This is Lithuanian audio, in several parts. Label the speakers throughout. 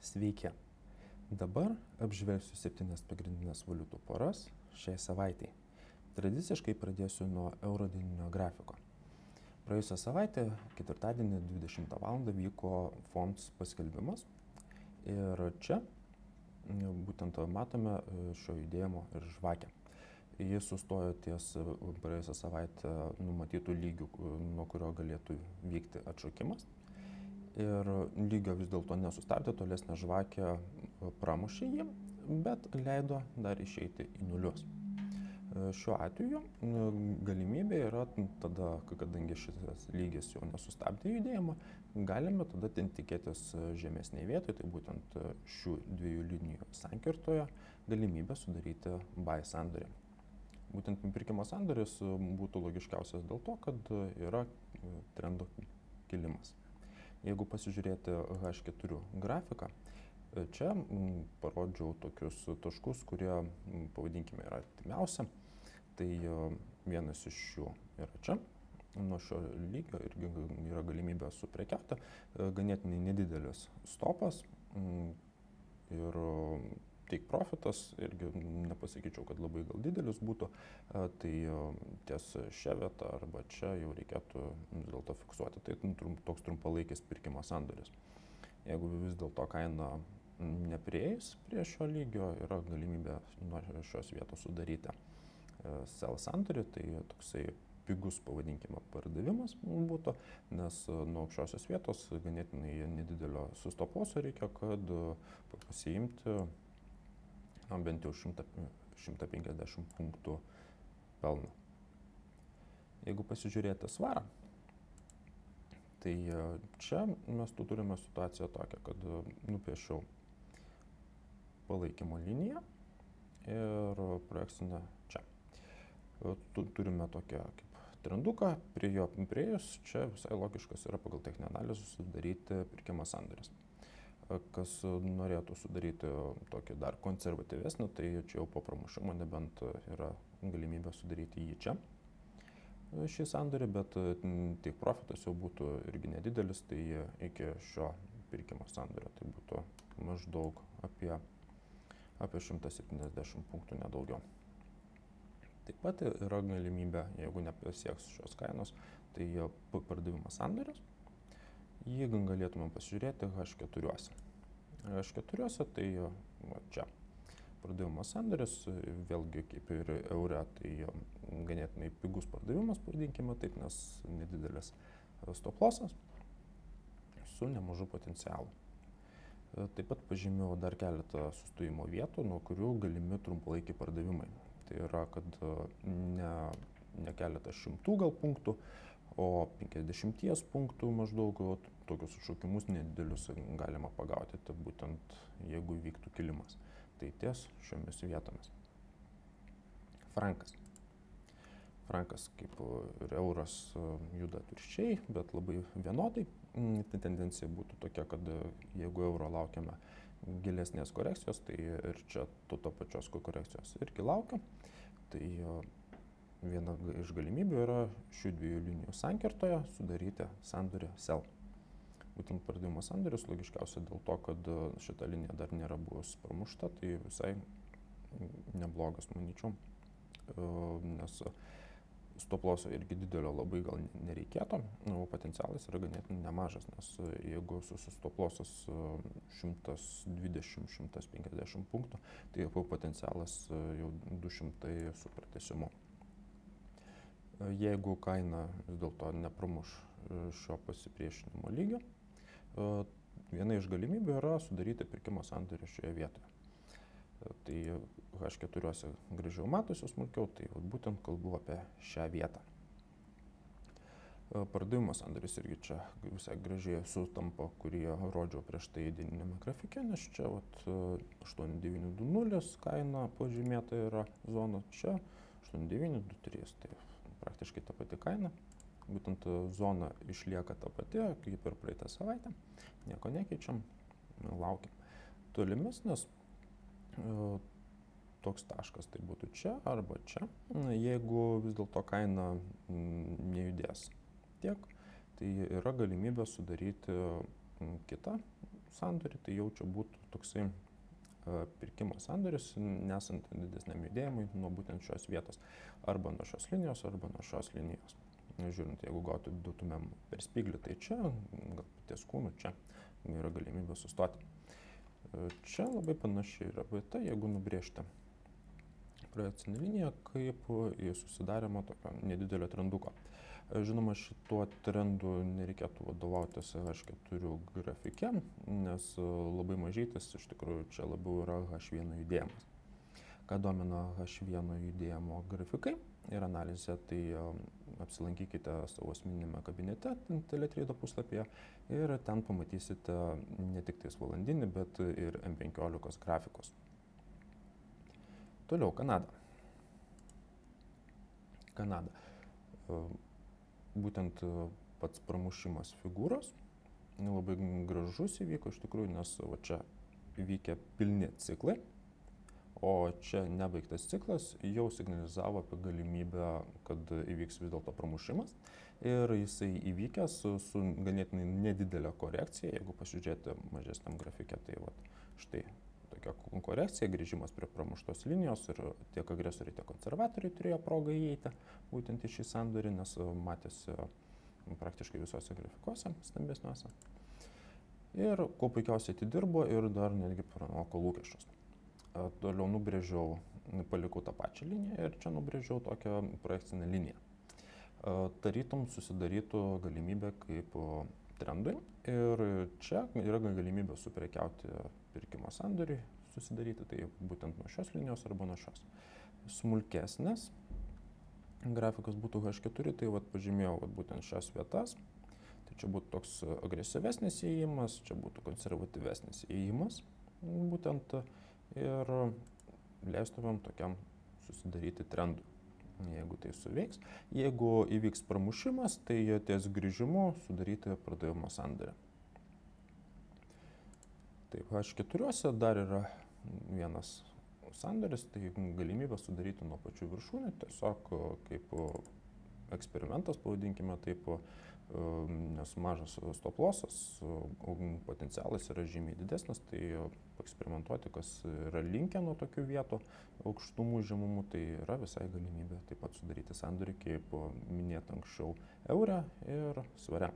Speaker 1: Sveiki. Dabar apžvelgsiu 7 pagrindinės valiutų poras šiai savaitei. Tradiciškai pradėsiu nuo euro dieninio grafiko. Praėjusią savaitę, ketvirtadienį 20 val. Vyko FOMC paskelbimas. Ir čia būtent matome šio judėjimo ir žvakę. Jis sustojo ties praėjusią savaitę numatytų lygių, nuo kurio galėtų vykti atšokimas. Ir lygio vis dėlto nesustabdė, tolesnė žvakė pramušė jį, bet leido dar išeiti į nulius. Šiuo atveju galimybė yra tada, kadangi šitas lygis jau nesustabdė judėjimą, galime tada tikėtis žemesnėje vietoje, tai būtent šių dviejų linijų sankirtoje galimybę sudaryti buy sandorį. Būtent pirkimo sandoris būtų logiškiausias dėl to, kad yra trendo kilimas. Jeigu pasižiūrėti H4 grafiką, čia parodžiau tokius taškus, kurie, pavadinkime, yra artimiausia. Tai vienas iš jų yra čia. Nuo šio lygio irgi yra galimybė suprekiauti. Ganėtinai nedidelis stopas ir take profitas, irgi nepasakyčiau, kad labai gal didelis būtų, tai ties šią vietą arba čia jau reikėtų vis dėlto fiksuoti. Tai toks trumpalaikis pirkimo sandoris. Jeigu vis dėlto kaina neprieis prie šio lygio, yra galimybė nuo šios vietos sudaryti sell sandorį, tai toksai pigus, pavadinkime, pardavimas būtų, nes nuo aukščiausios vietos ganėtinai nedidelio sustoposo reikia, kad pasiimti bent jau 150 punktų pelno. Jeigu pasižiūrėti svarą, tai čia mes turime situaciją tokią, kad nupiešiau palaikymo liniją ir projekcinę čia. Turime tokią kaip trenduką, prie jo priejus, čia visai logiškas yra pagal techninę analizę sudaryti pirkimo sandoris. Kas norėtų sudaryti tokį dar konservatyvesnį, tai čia jau po pramušimo, nebent yra galimybė sudaryti jį čia, šį sandorį, bet tik profitas jau būtų irgi nedidelis, tai iki šio pirkimo sandorio tai būtų maždaug apie 170 punktų nedaugiau. Taip pat yra galimybė, jeigu nepasieks šios kainos, tai pardavimas sandoris. Jį galėtume pasižiūrėti H4. H4 tai čia pardavimas sandoris, vėlgi kaip ir eure, tai ganėtinai pigus pardavimas, pavadinkime taip, nes nedidelis stop lossas su nemažu potencialu. Taip pat pažymėjau dar keletą sustojimo vietų, nuo kurių galimi trumpalaikiai pardavimai. Tai yra, kad ne keletą šimtų gal punktų, o 50 punktų maždaug tokius atšokimus nedidelius galima pagauti, tai būtent jeigu vyktų kilimas. Tai ties šiomis vietomis. Frankas. Frankas kaip ir euras juda atvirkščiai, bet labai vienodai. Tai tendencija būtų tokia, kad jeigu euro laukiame gilesnės korekcijos, tai ir čia to pačios korekcijos irgi laukia. Tai viena iš galimybių yra šių dviejų linijų sankirtoje sudaryti sandorį sell. Būtent pardavimo sandoris logiškiausia dėl to, kad šita linija dar nėra buvus pramušta, tai visai neblogas, manyčiau, nes stop losso irgi didelio labai gal nereikėtų, o potencialas yra ganėtinai nemažas, nes jeigu stop lossas 120-150 punktų, tai potencialas jau 200 su pratęsimu. Jeigu kaina vis dėlto nepramuš šio pasipriešinimo lygio, viena iš galimybių yra sudaryti pirkimo sandorį šioje vietoje. Tai H4 gražiau matosi smulkiau, tai būtent kalbu apie šią vietą. Pardavimo sandoris irgi čia visai gražiai sutampa, kurį rodžiau prieš tai dieniniame grafike, nes čia 8920 kaina pažymėta yra zona, čia 8923, tai praktiškai ta pati kaina. Būtent zona išlieka ta pati, kaip ir praeitą savaitę, nieko nekeičiam, laukiam. Tolimesnis toks taškas tai būtų čia arba čia. Jeigu vis dėlto kaina nejudės tiek, tai yra galimybė sudaryti kitą sandorį, tai jau čia būtų toksai pirkimo sandoris, nesant didesniam judėjimui nuo būtent šios vietos, arba nuo šios linijos, arba nuo šios linijos. Žiūrint, jeigu duotumėm per spyglį, tai čia, gal ties kūnų, čia yra galimybė sustoti. Čia labai panašiai yra vieta, jeigu nubrėžti projekcinę liniją, kaip į susidarimą tokio nedidelio trenduko. Žinoma, šituo trendu nereikėtų vadovautis H4 grafike, nes labai mažytis iš tikrųjų čia labiau yra H1 judėjimas. Ką domina H1 judėjimo grafikai ir analizė, tai apsilankykite savo asmeniniame kabinete Teletrade'o puslapyje ir ten pamatysite ne tik tais valandinį, bet ir M15 grafikus. Toliau Kanada. Būtent pats pramušimas figūros labai gražus įvyko iš tikrųjų, nes va čia įvykę pilni ciklai, o čia nebaigtas ciklas jau signalizavo apie galimybę, kad įvyks vis dėlto pramušimas. Ir jisai įvykęs su ganėtinai nedidelė korekcija, jeigu pasižiūrėti mažesniam grafike, tai va, štai tokia korekcija, grįžimas prie pramuštos linijos ir tiek agresoriai, tiek konservatoriai turėjo progą įeiti būtent į šį sandorį, nes matėsi praktiškai visose grafikuose stambesniuose. Ir kuo puikiausiai atidirbo ir dar netgi pranoko lūkesčius. Toliau nubrėžiau, palikau tą pačią liniją ir čia nubrėžiau tokią projekcinę liniją. Tarytum susidarytų galimybė kaip trendui ir čia yra galimybė suprekiauti pirkimo sandorį, susidaryti, tai būtent nuo šios linijos arba nuo šios. Smulkesnės grafikas būtų H4, tai vat pažymėjau vat būtent šias vietas. Tai čia būtų toks agresyvesnis įėjimas, čia būtų konservatyvesnis įėjimas būtent ir leistumėm tokiam susidaryti trendui, jeigu tai suveiks. Jeigu įvyks pramušimas, tai ties grįžimu sudaryti pardavimo sandorį. Taip, H4 dar yra vienas sandoris, tai galimybė sudaryti nuo pačių viršūnių, tiesiog kaip eksperimentas, pavadinkime taip, nes mažas stop lossas, potencialas yra žymiai didesnis, tai eksperimentuoti, kas yra linkę nuo tokių vietų, aukštumų, žemumų, tai yra visai galimybė taip pat sudaryti sandorį, kaip minėta anksčiau, eurą ir svare.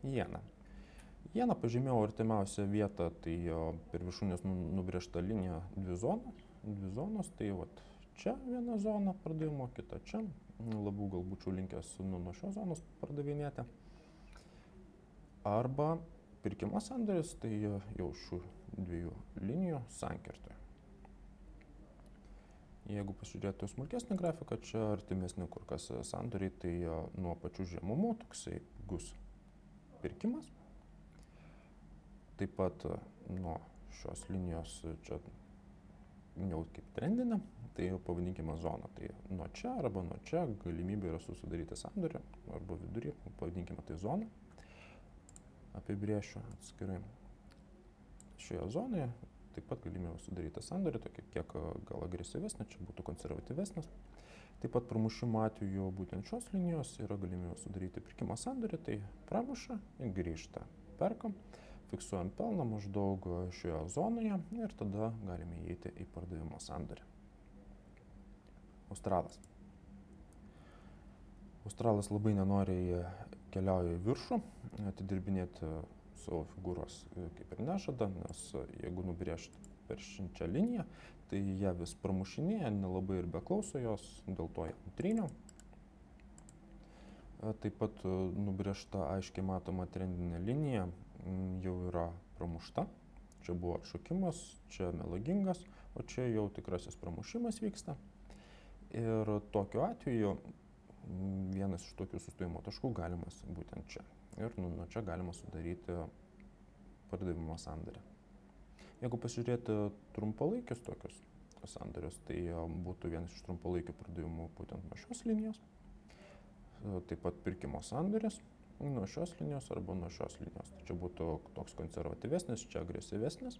Speaker 1: Jena. Jena pažymėjau artimiausią vietą, tai per viršūnės nubrėžta linija dvi zonos, tai vat čia viena zona pardavimo, kita čia. Labiau gal būčiau linkęs nuo šios zonos pardavinėti. Arba pirkimo sandoris, tai jau šių dviejų linijų sankirtoje. Jeigu pasižiūrėtų smulkesnį grafiką, čia artimesni kur kas sandoriai, tai nuo pačių žemumų toksai gus pirkimas. Taip pat nuo šios linijos čia jau kaip trendinė, tai pavadinkime zoną. Tai nuo čia arba nuo čia galimybė yra susidaryti sandorį, arba vidurį, pavadinkime tai zoną. Apibrėšiu atskirai. Šioje zonoje taip pat galimybė sudaryti sandorį, tokia kiek gal agresyvesnė, čia būtų konservatyvesnis. Taip pat pramušimo atveju būtent šios linijos yra galimybė sudaryti pirkimo sandorį, tai pramuša, grįžta, perkam. Fiksuojam pelną maždaug šioje zonoje ir tada galime įeiti į pardavimo sandorį. Australas. Australas labai nenoriai keliauja į viršų, atidirbinėti savo figūros kaip ir nežada, nes jeigu nubrėžti per šią liniją, tai ją vis pramušinėja, nelabai ir beklauso jos, dėl to ją nutryniau. Taip pat nubrėžta aiškiai matoma trendinė linija jau yra pramušta. Čia buvo atšokimas, čia melagingas, o čia jau tikrasis pramušimas vyksta. Ir tokiu atveju vienas iš tokių sustojimo taškų galimas būtent čia. Ir nuo čia galima sudaryti pardavimo sandorį. Jeigu pasižiūrėti trumpalaikius tokius sandorius, tai būtų vienas iš trumpalaikių pardavimų būtent nuo šios linijos. Taip pat pirkimo sandoris nuo šios linijos arba nuo šios linijos. Tai čia būtų toks konservatyvesnis, čia agresyvesnis.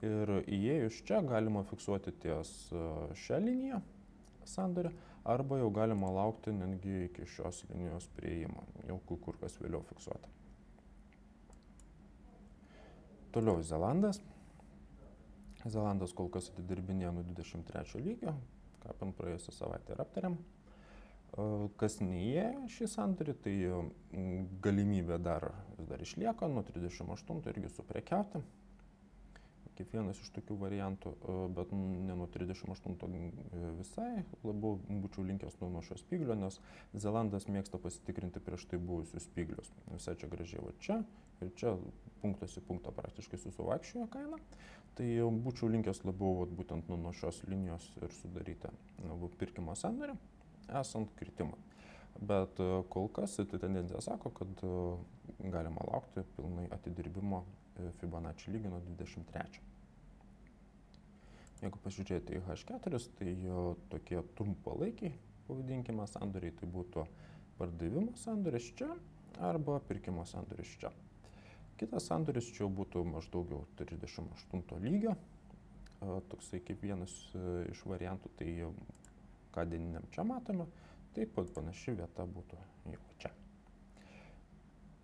Speaker 1: Ir įėjus čia galima fiksuoti ties šią liniją sandorį, arba jau galima laukti netgi iki šios linijos prieimo, jau kur kas vėliau fiksuoti. Toliau Zelandas. Zelandas kol kas atidirbinėja nuo 23 lygio, ką praėjusią savaitę ir aptariam. Kas neįėjo šį sandorį, tai galimybė dar išlieka nuo 38 irgi suprekiauti. Kaip vienas iš tokių variantų, bet ne nuo 38 visai, labiau būčiau linkęs nuo šio spyglio, nes Zelandas mėgsta pasitikrinti prieš tai buvusius spyglius. Visai čia gražiai va čia ir čia punktas į punktą praktiškai susivaikščiojo kaina. Tai būčiau linkęs labiau būtent nuo šios linijos ir sudaryti pirkimo sandorį, esant kritimui. Bet kol kas tai tendencija sako, kad galima laukti pilnai atidirbimo Fibonacci lygio nuo 23. Jeigu pasižiūrėti į H4, tai tokie trumpalaikiai, pavadinkime, sandoriai, tai būtų pardavimo sandoris čia arba pirkimo sandoris čia. Kitas sandoris čia būtų maždaug jau 38 lygio, toksai kaip vienas iš variantų, tai ką dieniniam čia matome, taip pat panaši vieta būtų jau čia.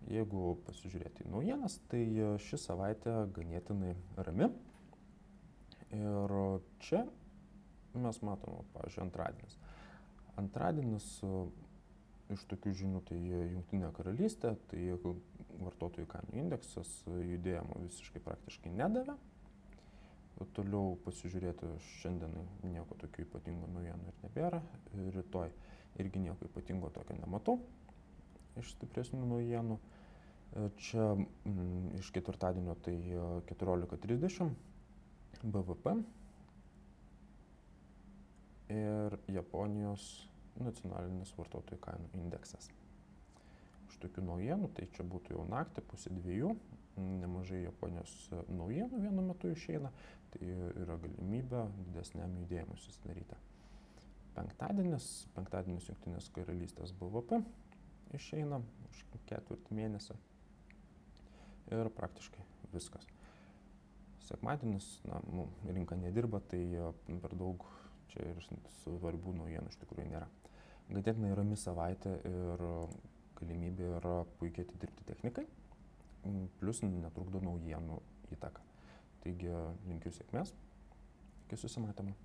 Speaker 1: Jeigu pasižiūrėti į naujienas, tai ši savaitė ganėtinai rami. Ir čia mes matome, pavyzdžiui, antradienis. Antradienis iš tokių žinių, tai Jungtinė karalystė, tai vartotojų kainų indeksas judėjimo visiškai praktiškai nedavė. Toliau pasižiūrėti šiandienai nieko tokių ypatingų naujienų ir nebėra. Rytoj irgi nieko ypatingo tokio nematau iš stipresnių naujienų. Čia iš ketvirtadienio tai 14:30 BVP ir Japonijos nacionalinis vartotojų kainų indeksas. Iš tokių naujienų, tai čia būtų jau naktį, 1:30, nemažai Japonijos naujienų vienu metu išeina, tai yra galimybė didesniam judėjimui susidaryti. Penktadienis Jungtinės karalystės BVP išeina už ketvirtį mėnesį ir praktiškai viskas. Sekmadienis, rinka nedirba, tai per daug čia ir svarbių naujienų iš tikrųjų nėra. Ganėtinai rami savaitė ir galimybė yra puikiai atidirbti technikai, plus netrukdo naujienų įtaka. Taigi linkiu sėkmės, iki susimatymo.